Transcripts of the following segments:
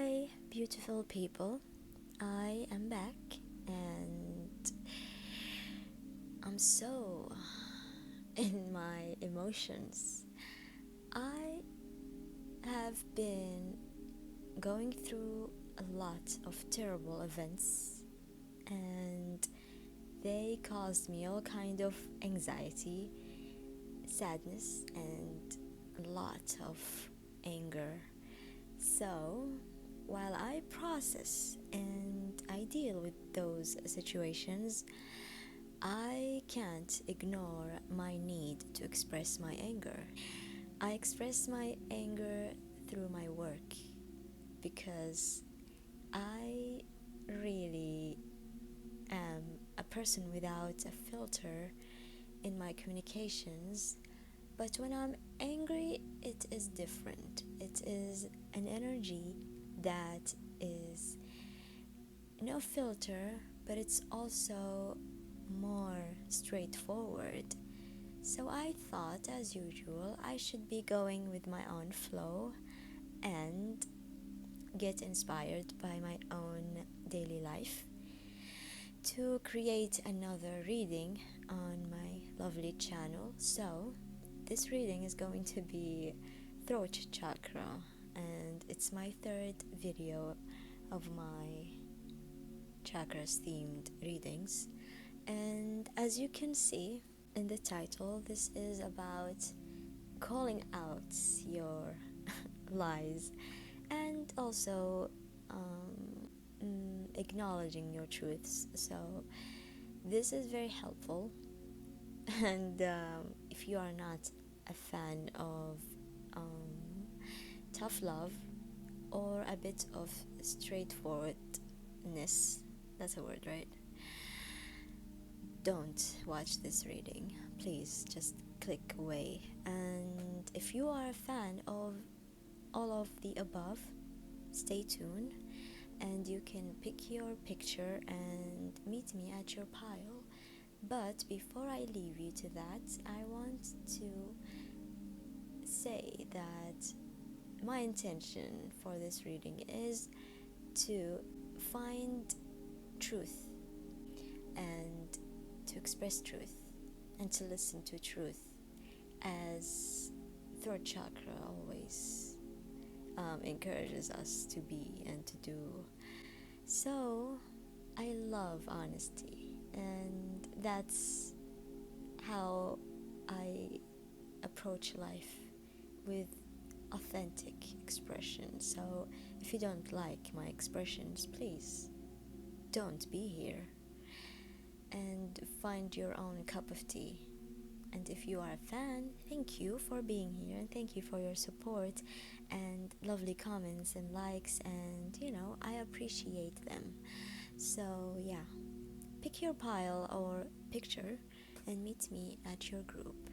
Hi, beautiful people. I am back and I'm so in my emotions. I have been going through a lot of terrible events and they caused me all kind of anxiety, sadness, and a lot of anger. So, while I process and I deal with those situations, I can't ignore my need to express my anger. I express my anger through my work because I really am a person without a filter in my communications. But when I'm angry, it is different. It is an energy that is no filter, but it's also more straightforward. So I thought, as usual, I should be going with my own flow and get inspired by my own daily life to create another reading on my lovely channel. So this reading is going to be throat chakra, and it's my third video of my chakras themed readings. And as you can see in the title, this is about calling out your lies and also acknowledging your truths. So this is very helpful. And if you are not a fan of tough love or a bit of straightforwardness, that's a word, right? Don't watch this reading. Please just click away. And if you are a fan of all of the above, stay tuned and you can pick your picture and meet me at your pile. But before I leave you to that, I want to say that my intention for this reading is to find truth and to express truth and to listen to truth, as throat chakra always encourages us to be and to do. So I love honesty, and that's how I approach life, with authentic expression. So if you don't like my expressions, please don't be here and find your own cup of tea. And if you are a fan, thank you for being here and thank you for your support and lovely comments and likes, and I appreciate them. So yeah, pick your pile or picture and meet me at your group.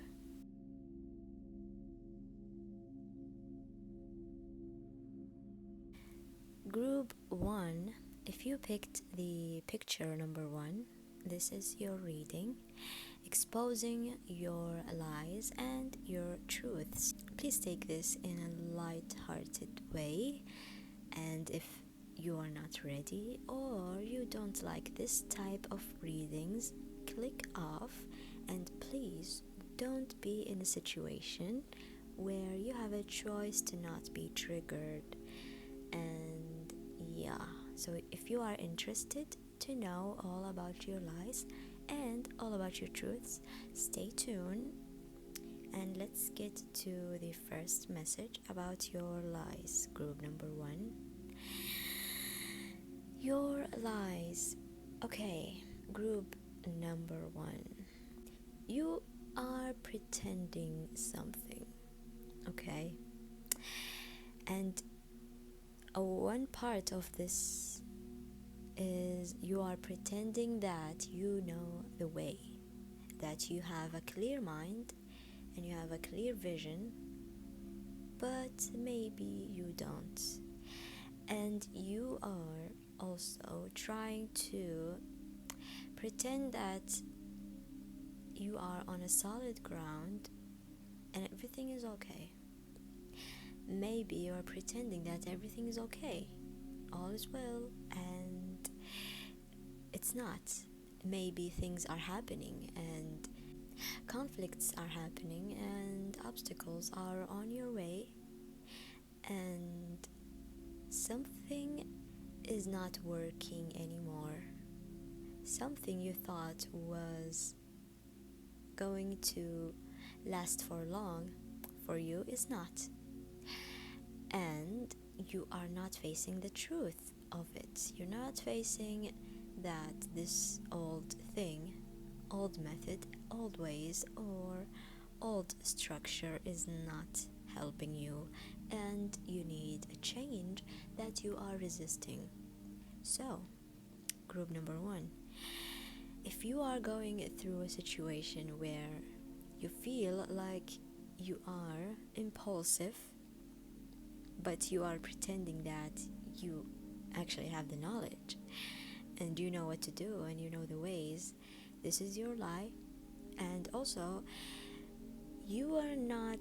Group 1, if you picked the picture number 1, this is your reading, exposing your lies and your truths. Please take this in a lighthearted way, and if you are not ready or you don't like this type of readings, click off, and please don't be in a situation where you have a choice to not be triggered. And yeah, so if you are interested to know all about your lies and all about your truths, stay tuned and let's get to the first message about your lies. Group number 1, your lies. Okay, group number 1, you are pretending something, okay? And one part of this is you are pretending that you know the way, that you have a clear mind and you have a clear vision, but maybe you don't. And you are also trying to pretend that you are on a solid ground and everything is okay. Maybe you are pretending that everything is okay, all is well, and it's not. Maybe things are happening and conflicts are happening and obstacles are on your way, and something is not working anymore. Something you thought was going to last for long for you is not. And you are not facing the truth of it. You're not facing that this old thing, old method, old ways, or old structure is not helping you, and you need a change that you are resisting. So, group number 1. If you are going through a situation where you feel like you are impulsive, but you are pretending that you actually have the knowledge and you know what to do and you know the ways, this is your lie. And also, you are not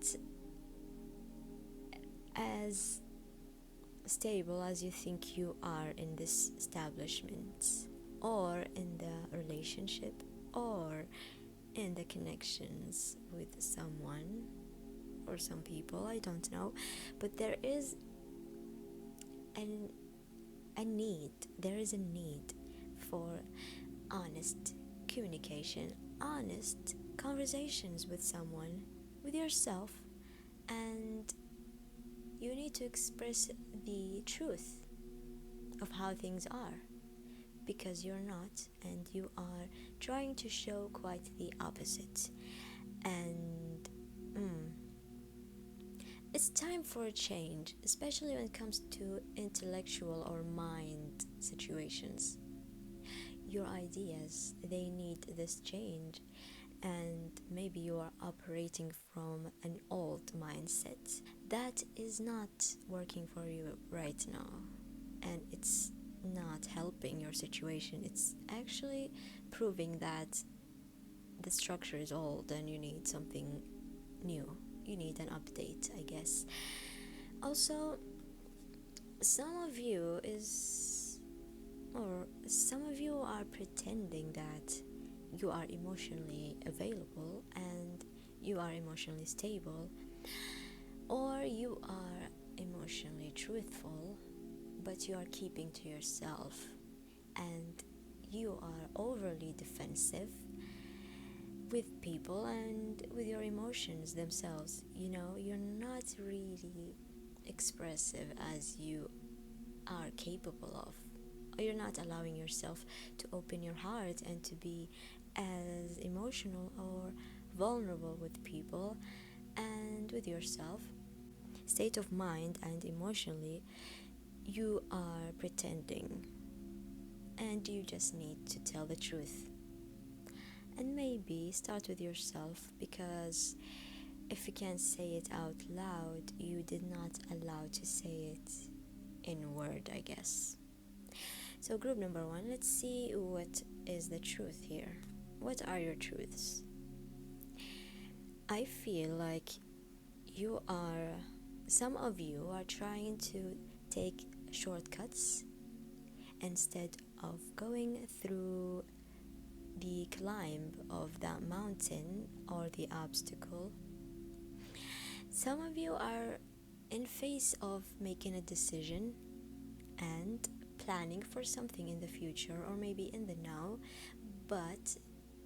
as stable as you think you are in this establishment, or in the relationship, or in the connections with someone or some people, I don't know. But there is a need for honest communication, honest conversations with someone, with yourself, and you need to express the truth of how things are, because you're not, and you are trying to show quite the opposite. And it's time for a change, especially when it comes to intellectual or mind situations. Your ideas, they need this change, and maybe you are operating from an old mindset that is not working for you right now, and it's not helping your situation. It's actually proving that the structure is old and you need something new. You need an update, I guess. Also, some of you are pretending that you are emotionally available and you are emotionally stable, or you are emotionally truthful, but you are keeping to yourself, and you are overly defensive with people and with your emotions themselves. You're not really expressive as you are capable of, or you're not allowing yourself to open your heart and to be as emotional or vulnerable with people and with yourself. State of mind and emotionally, you are pretending, and you just need to tell the truth. And maybe start with yourself, because if you can't say it out loud, you did not allow to say it in word, I guess. So group number 1, let's see what is the truth here. What are your truths? I feel like some of you are trying to take shortcuts instead of going through the climb of that mountain or the obstacle. Some of you are in phase of making a decision and planning for something in the future, or maybe in the now, but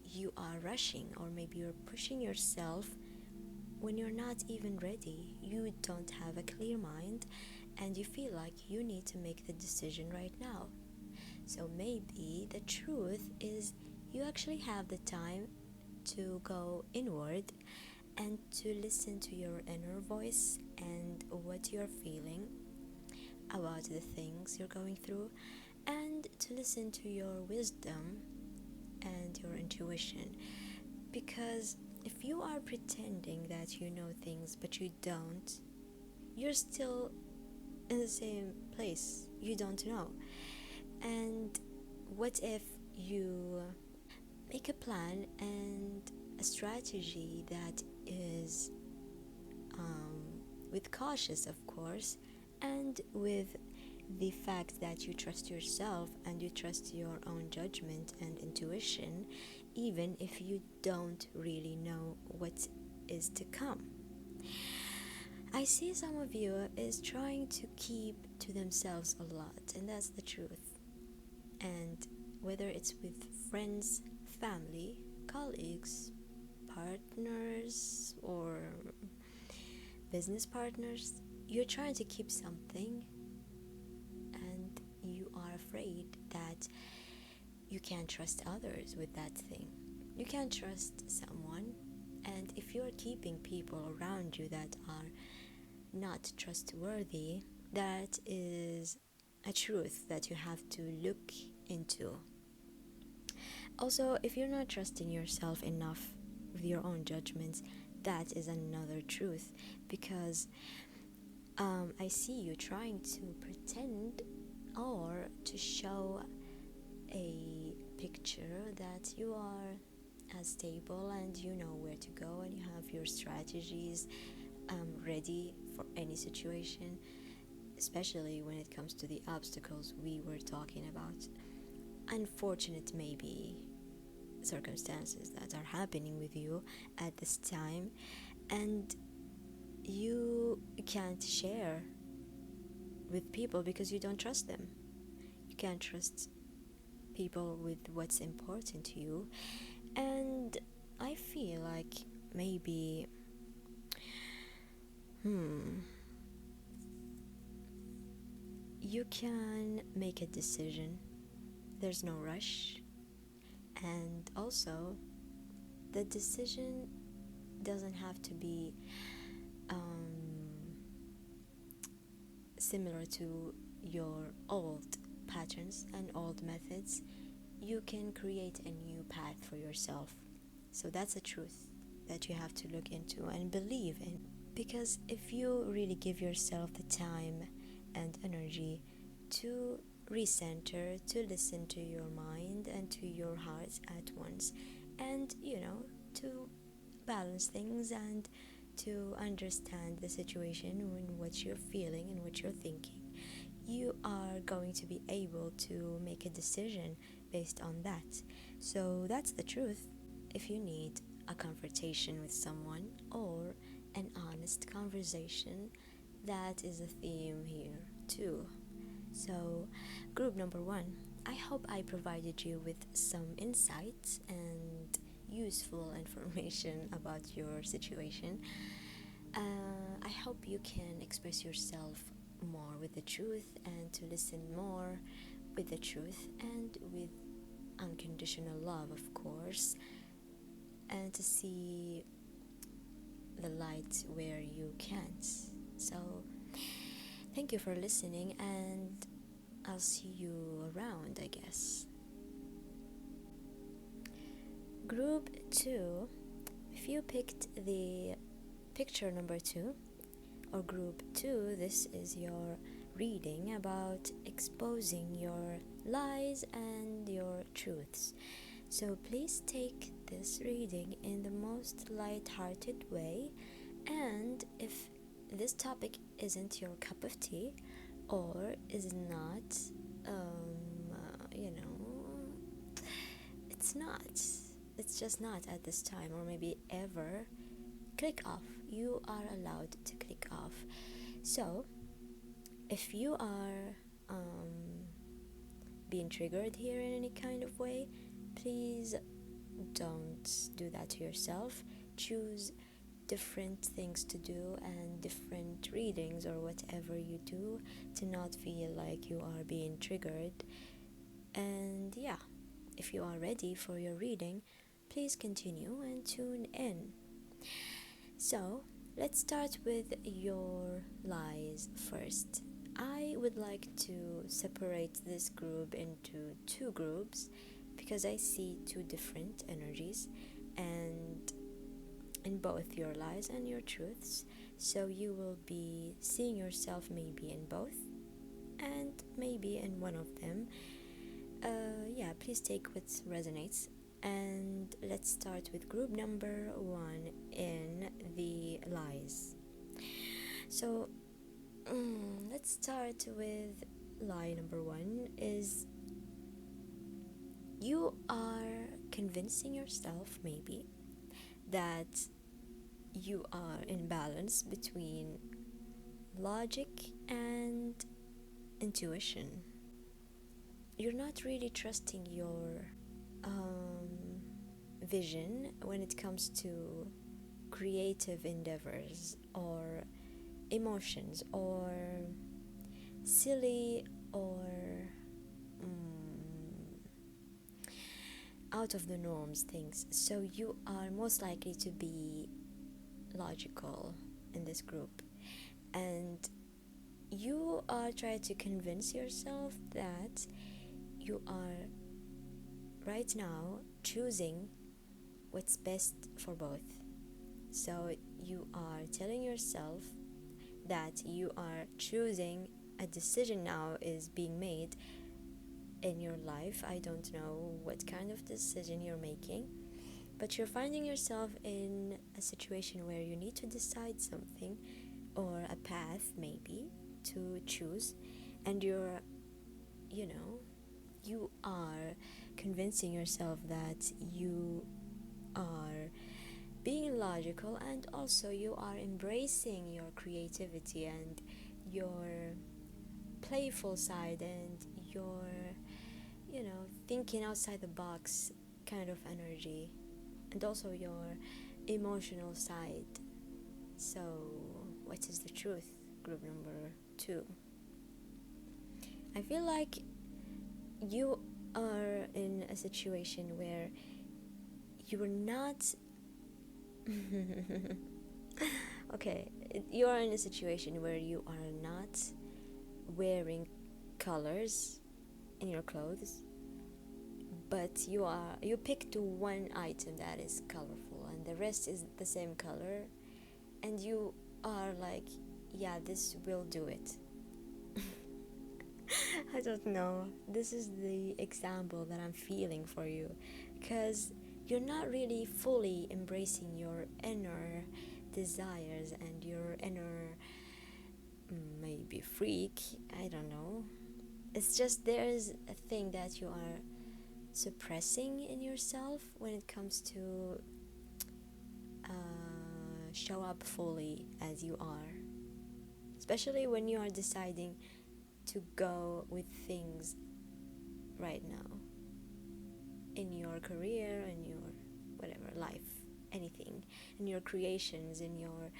you are rushing, or maybe you're pushing yourself when you're not even ready. You don't have a clear mind, and you feel like you need to make the decision right now. So maybe the truth is you actually have the time to go inward and to listen to your inner voice and what you're feeling about the things you're going through, and to listen to your wisdom and your intuition. Because if you are pretending that you know things but you don't, you're still in the same place. You don't know. And what if you make a plan and a strategy that is with cautious, of course, and with the fact that you trust yourself and you trust your own judgment and intuition, even if you don't really know what is to come. I see some of you is trying to keep to themselves a lot, and that's the truth. And whether it's with friends, family, colleagues, partners, or business partners, you're trying to keep something, and you are afraid that you can't trust others with that thing. You can't trust someone, and if you're keeping people around you that are not trustworthy, that is a truth that you have to look into. Also, if you're not trusting yourself enough with your own judgments, that is another truth, because I see you trying to pretend or to show a picture that you are as stable and you know where to go and you have your strategies ready for any situation, especially when it comes to the obstacles we were talking about. Unfortunate maybe circumstances that are happening with you at this time, and you can't share with people because you don't trust them. You can't trust people with what's important to you, and I feel like maybe you can make a decision. There's no rush, and also the decision doesn't have to be similar to your old patterns and old methods. You can create a new path for yourself. So that's a truth that you have to look into and believe in, because if you really give yourself the time and energy to recenter, to listen to your mind and to your heart at once, and to balance things and to understand the situation and what you're feeling and what you're thinking, you are going to be able to make a decision based on that. So that's the truth. If you need a confrontation with someone or an honest conversation, that is a theme here too. So group number 1, I hope I provided you with some insights and useful information about your situation. I hope you can express yourself more with the truth and to listen more with the truth and with unconditional love, of course, and to see the light where you can't. So thank you for listening, and I'll see you around, I guess. Group 2, if you picked the picture number 2 or group 2, this is your reading about exposing your lies and your truths. So please take this reading in the most lighthearted way, and if this topic isn't your cup of tea or is not, it's just not at this time or maybe ever, click off. You are allowed to click off. So if you are being triggered here in any kind of way, please don't do that to yourself. Choose different things to do and different readings or whatever you do to not feel like you are being triggered. And if you are ready for your reading, please continue and tune in. So let's start with your lies first. I would like to separate this group into 2 groups because I see 2 different energies, and in both your lies and your truths, so you will be seeing yourself maybe in both and maybe in one of them. Please take what resonates, and let's start with group number 1 in the lies. So let's start with lie number one is you are convincing yourself maybe that you are in balance between logic and intuition. You're not really trusting your vision when it comes to creative endeavors or emotions or silly or out of the norms things. So you are most likely to be logical in this group, and you are trying to convince yourself that you are right now choosing what's best for both. So you are telling yourself that you are choosing, a decision now is being made in your life. I don't know what kind of decision you're making, but you're finding yourself in a situation where you need to decide something or a path maybe to choose, and you are convincing yourself that you are being logical, and also you are embracing your creativity and your playful side and your thinking outside the box kind of energy, and also your emotional side. So what is the truth? Group number 2. I feel like you are in a situation where you are not okay, you are in a situation where you are not wearing colors in your clothes, but you picked one item that is colorful and the rest is the same color, and you are like, yeah, this will do it. I don't know, this is the example that I'm feeling for you, because you're not really fully embracing your inner desires and your inner maybe freak, I don't know. It's just there's a thing that you are suppressing in yourself when it comes to show up fully as you are, especially when you are deciding to go with things right now in your career, in your whatever life, anything, in your creations, in your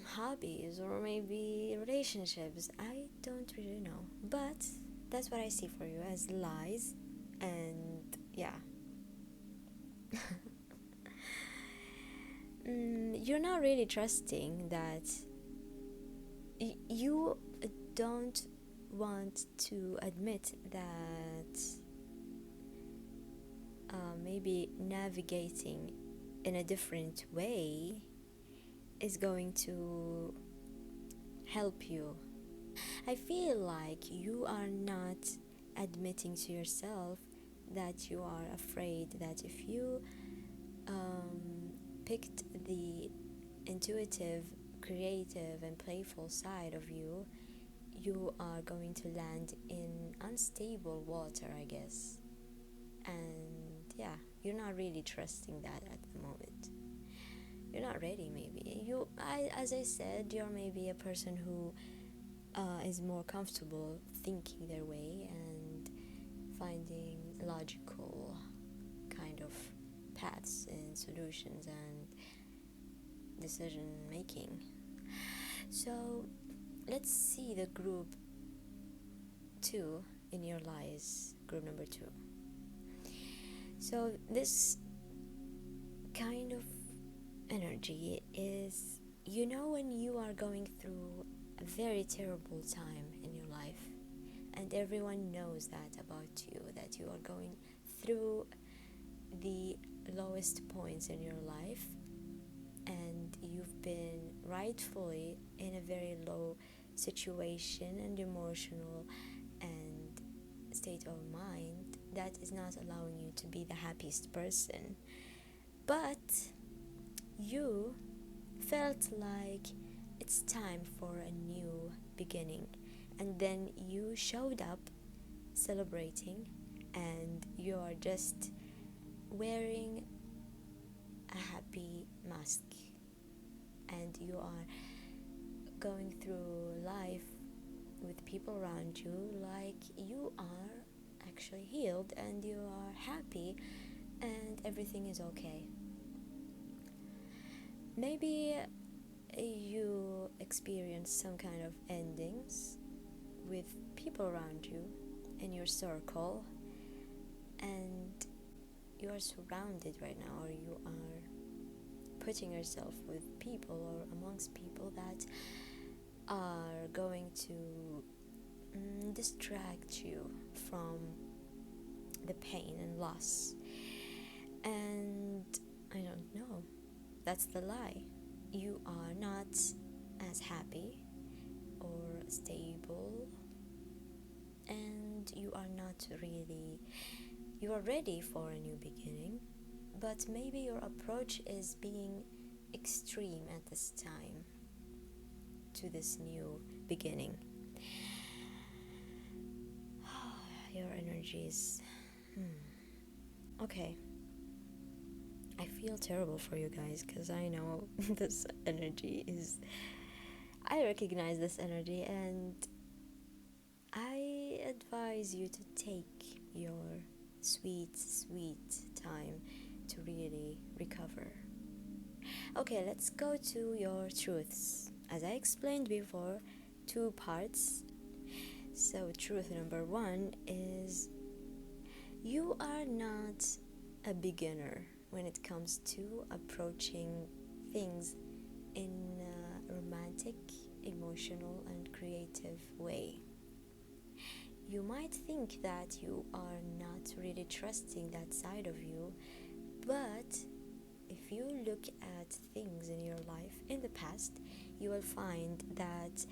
hobbies, or maybe relationships. I don't really know, but that's what I see for you as lies. And yeah, you're not really trusting that you don't want to admit that maybe navigating in a different way is going to help you. I feel like you are not admitting to yourself that you are afraid that if you picked the intuitive, creative and playful side of you, you are going to land in unstable water, I guess. And yeah, you're not really trusting that at the moment. You're not ready, maybe. As I said, you're maybe a person who is more comfortable thinking their way and finding logical kind of paths and solutions and decision making. So let's see the group 2 in your lies, group number 2. So this kind of energy is, when you are going through a very terrible time in your life, and everyone knows that about you, that you are going through the lowest points in your life, and you've been rightfully in a very low situation and emotional and state of mind that is not allowing you to be the happiest person, but you felt like it's time for a new beginning, and then you showed up celebrating, and you are just wearing a happy mask, and you are going through life with people around you like you are actually healed and you are happy and everything is okay. Maybe you experience some kind of endings with people around you in your circle, and you are surrounded right now, or you are putting yourself with people or amongst people that are going to distract you from the pain and loss. And I don't know, that's the lie. You are not as happy or stable, and you are not really, you are ready for a new beginning, but maybe your approach is being extreme at this time to this new beginning. Your energies. Okay. I feel terrible for you guys because I know this energy is... I recognize this energy, and I advise you to take your sweet time to really recover. Okay, let's go to your truths. As I explained before, 2 parts. So truth number 1 is you are not a beginner when it comes to approaching things in a romantic, emotional, and creative way. You might think that you are not really trusting that side of you, but if you look at things in your life in the past, you will find that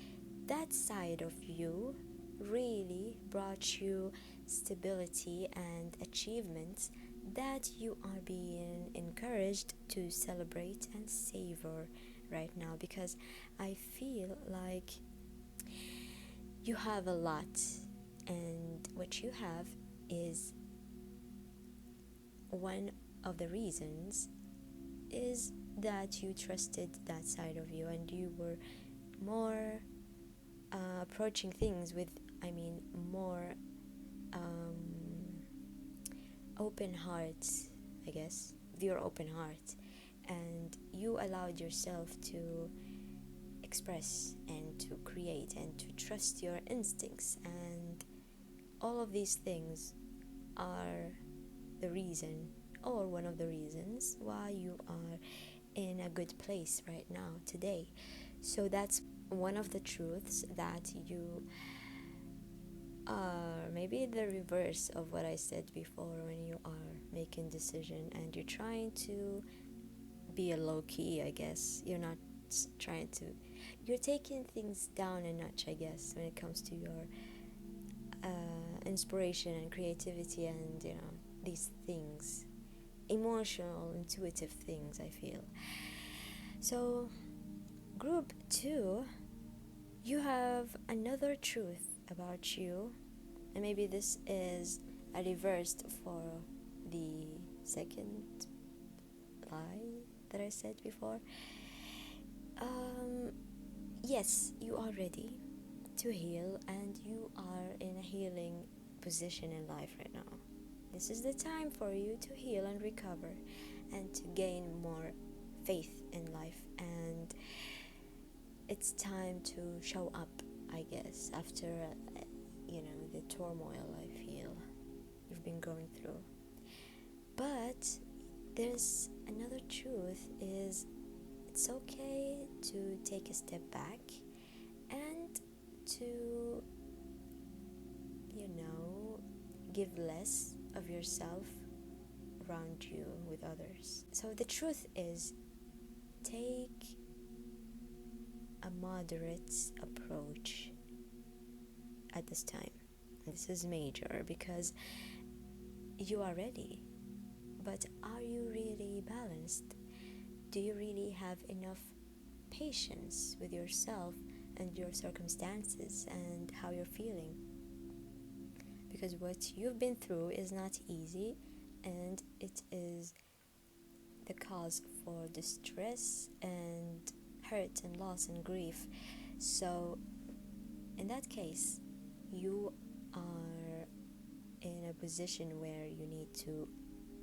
that side of you really brought you stability and achievements that you are being encouraged to celebrate and savor right now, because I feel like you have a lot, and what you have is one of the reasons is that you trusted that side of you, and you were more approaching things with, more open heart, I guess, with your open heart, and you allowed yourself to express and to create and to trust your instincts, and all of these things are the reason, or one of the reasons, why you are in a good place right now today. So that's one of the truths, that you are maybe the reverse of what I said before, when you are making decision and you're trying to be a low-key, I guess. You're not trying to, you're taking things down a notch, I guess, when it comes to your inspiration and creativity and, these things, emotional, intuitive things, I feel. So group 2, you have another truth about you, and maybe this is a reverse for the second lie that I said before. Yes, you are ready to heal, and you are in a healing position in life right now. This is the time for you to heal and recover and to gain more faith in life, and it's time to show up, I guess, after the turmoil I feel you've been going through. But there's another truth, is it's okay to take a step back and to give less of yourself around you with others. So the truth is, take a moderate approach at this time. This is major because you are ready, but are you really balanced? Do you really have enough patience with yourself and your circumstances and how you're feeling, because what you've been through is not easy, and it is the cause for distress and hurt and loss and grief. So in that case, you are in a position where you need to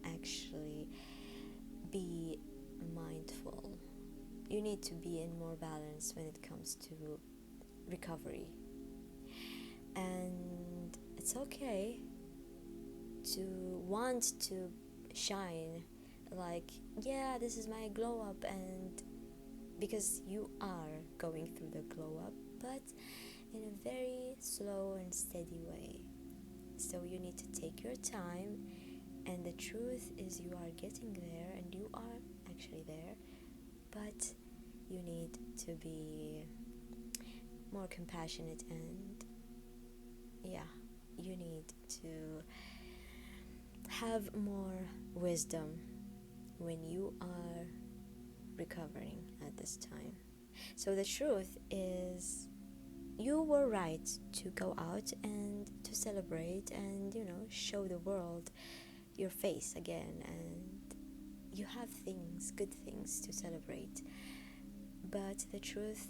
actually be mindful. You need to be in more balance when it comes to recovery. And it's okay to want to shine, like, yeah, this is my glow up, and because you are going through the glow up, but in a very slow and steady way. So you need to take your time, and the truth is you are getting there, and you are actually there, but you need to be more compassionate, and you need to have more wisdom when you are recovering at this time. So the truth is, you were right to go out and to celebrate and, show the world your face again, and you have good things to celebrate. But the truth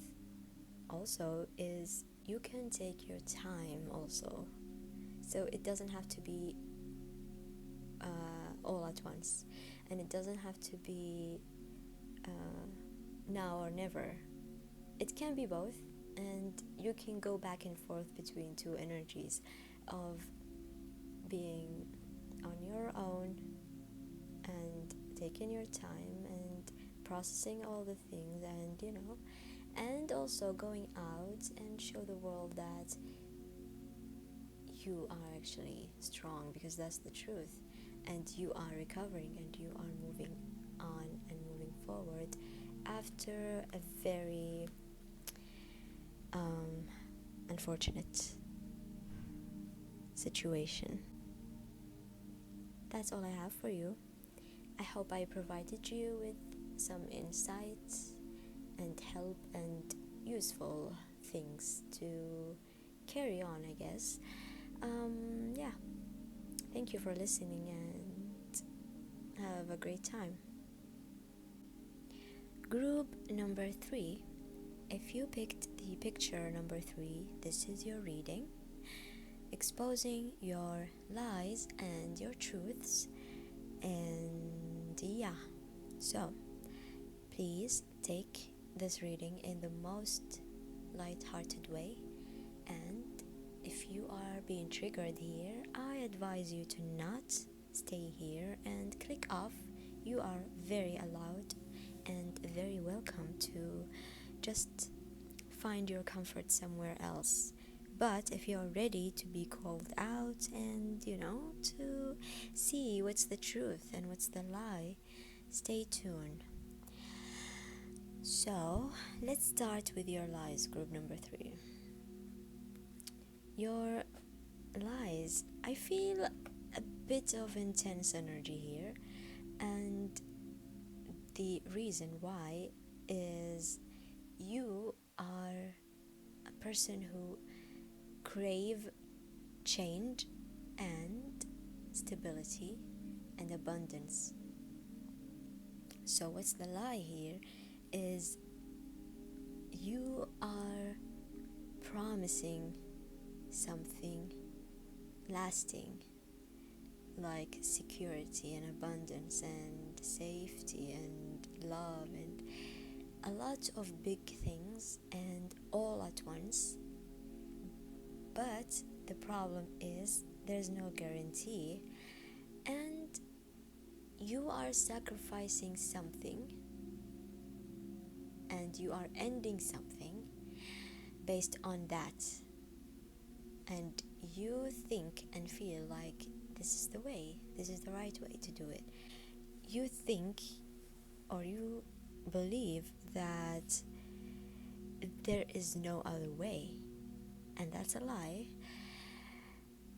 also is, you can take your time also. So it doesn't have to be all at once, and it doesn't have to be now or never. It can be both, and you can go back and forth between two energies of being on your own and taking your time and processing all the things, and also going out and show the world that you are actually strong, because that's the truth, and you are recovering, and you are moving on and moving forward after a very unfortunate situation. That's all I have for you. I hope I provided you with some insights and help and useful things to carry on, I guess. Thank you for listening, and have a great time. Group number 3. If you picked the picture number 3, this is your reading, exposing your lies and your truths. And so please take this reading in the most lighthearted way, and if you are being triggered here, I advise you to not stay here and click off. You are very allowed and very welcome to just find your comfort somewhere else. But if you're ready to be called out and, to see what's the truth and what's the lie, stay tuned. So, let's start with your lies, group number 3. Your lies. I feel a bit of intense energy here, and the reason why is you are a person who crave change and stability and abundance. So what's the lie here is you are promising something lasting, like security and abundance and safety and love and a lot of big things, and all at once. But the problem is there's no guarantee, and you are sacrificing something, and you are ending something based on that, and you think and feel like this is the right way to do it. You think, or you believe that there is no other way, and that's a lie.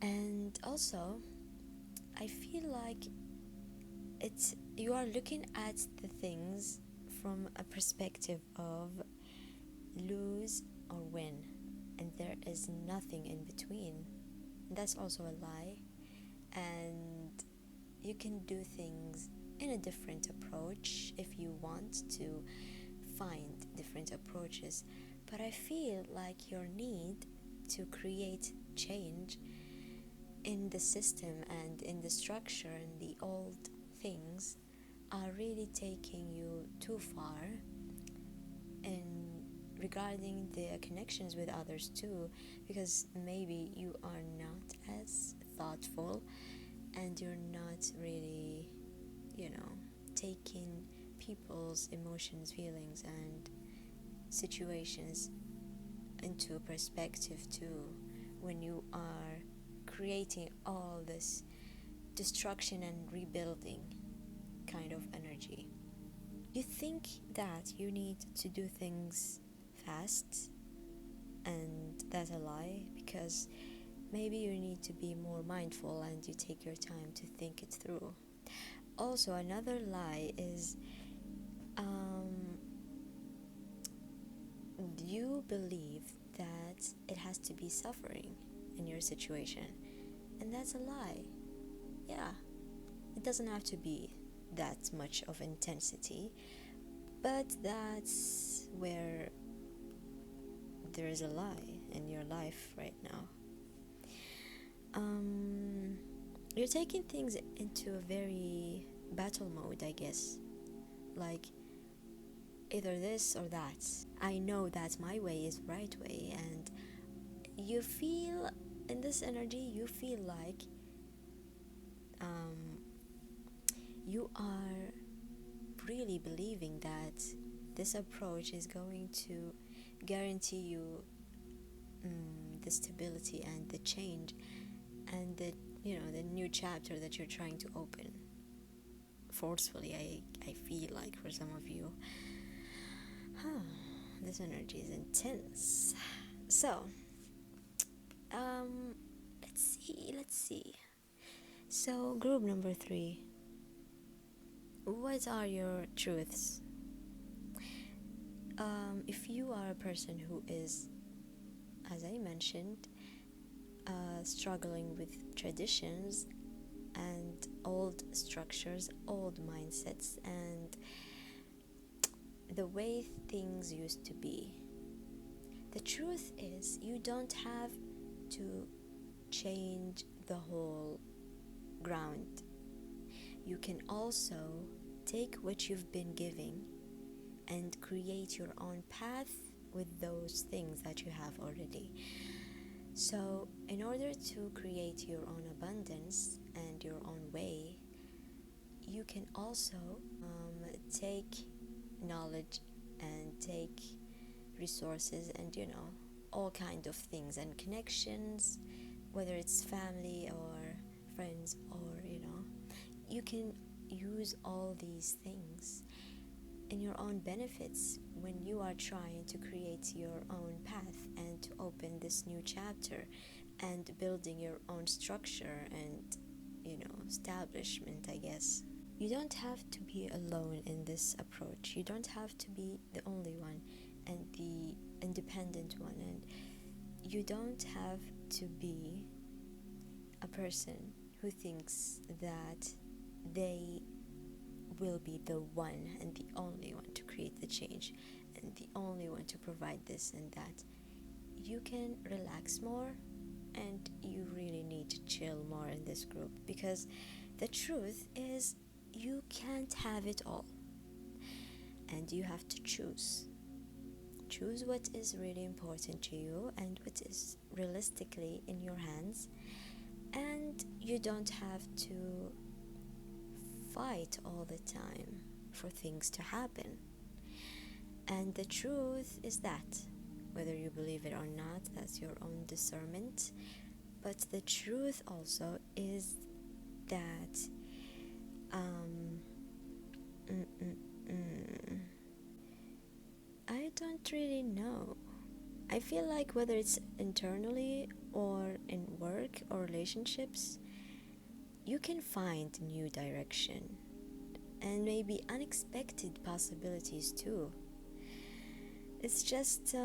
And also, I feel like you are looking at the things from a perspective of lose or win, and there is nothing in between. That's also a lie. And you can do things in a different approach if you want to find different approaches. But I feel like your need to create change in the system and in the structure and the old things are really taking you too far, and regarding the connections with others too, because maybe you are not as thoughtful and you're not really, taking people's emotions, feelings, and situations into perspective too, when you are creating all this destruction and rebuilding kind of energy. You think that you need to do things fast, and that's a lie, because maybe you need to be more mindful and you take your time to think it through. Also, another lie is you believe that it has to be suffering in your situation, and that's a lie. Yeah, it doesn't have to be that much of intensity, but that's where there is a lie in your life right now. You're taking things into a very battle mode, I guess, like either this or that. I know that my way is right way, and you feel in this energy, you feel like you are really believing that this approach is going to guarantee you the stability and the change and the new chapter that you're trying to open forcefully. I feel like for some of you, this energy is intense. So let's see. So group number 3, what are your truths? If you are a person who is, as I mentioned, struggling with traditions and old structures, old mindsets, and the way things used to be, the truth is you don't have to change the whole ground. You can also take what you've been giving and create your own path with those things that you have already. So in order to create your own abundance and your own way, you can also take knowledge and take resources and all kind of things and connections, whether it's family or friends, or you can use all these things in your own benefits when you are trying to create your own path and to open this new chapter and building your own structure and establishment, I guess. You don't have to be alone in this approach. You don't have to be the only one and the independent one, and you don't have to be a person who thinks that they will be the one and the only one to create the change and the only one to provide this and that. You can relax more, and you really need to chill more in this group, because the truth is you can't have it all, and you have to choose what is really important to you and what is realistically in your hands. And you don't have to fight all the time for things to happen. And the truth is that, whether you believe it or not, that's your own discernment. But the truth also is that I don't really know. I feel like whether it's internally or in work or relationships, you can find new direction and maybe unexpected possibilities too. It's just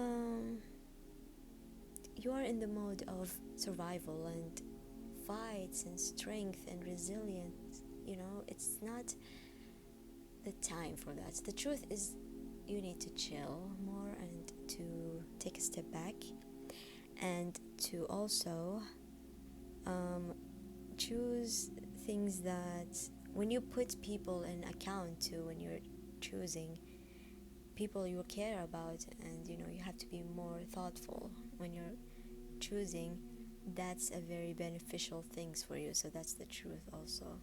you are in the mode of survival and fights and strength and resilience. It's not the time for that. The truth is, you need to chill more and to take a step back, and to also choose things that, when you put people in account to, when you're choosing people you care about, and you have to be more thoughtful when you're choosing, that's a very beneficial things for you. So that's the truth also.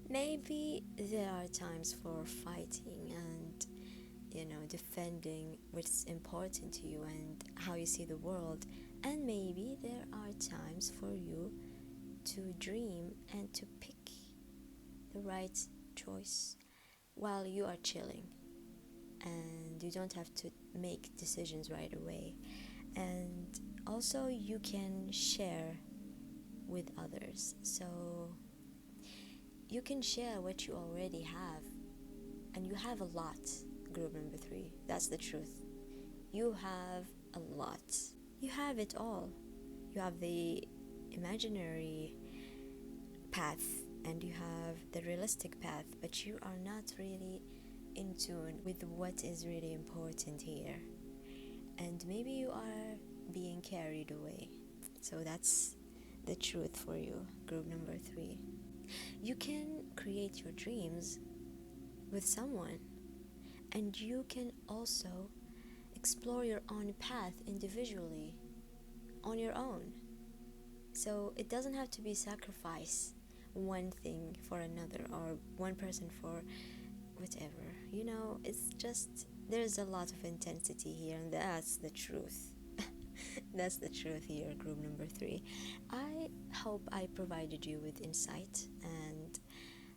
Maybe there are times for fighting and defending what's important to you and how you see the world, and maybe there are times for you to dream and to pick the right choice while you are chilling, and you don't have to make decisions right away. And also you can share with others, so you can share what you already have, and you have a lot. Group number 3, that's the truth. You have a lot. You have it all. You have the imaginary path and you have the realistic path, but you are not really in tune with what is really important here, and maybe you are being carried away. So that's the truth for you, group number 3. You can create your dreams with someone, and you can also explore your own path individually on your own. So it doesn't have to be sacrifice one thing for another, or one person for whatever. It's just, there's a lot of intensity here, and that's the truth. That's the truth here, group number 3. I hope I provided you with insight and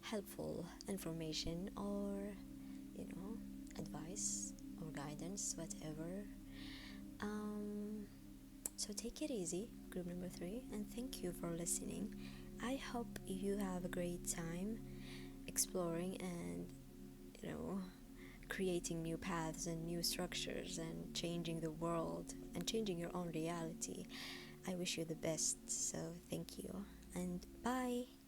helpful information, or advice or guidance, whatever. So take it easy, group number 3, and thank you for listening. I hope you have a great time exploring and creating new paths and new structures and changing the world and changing your own reality. I wish you the best. So thank you, and bye.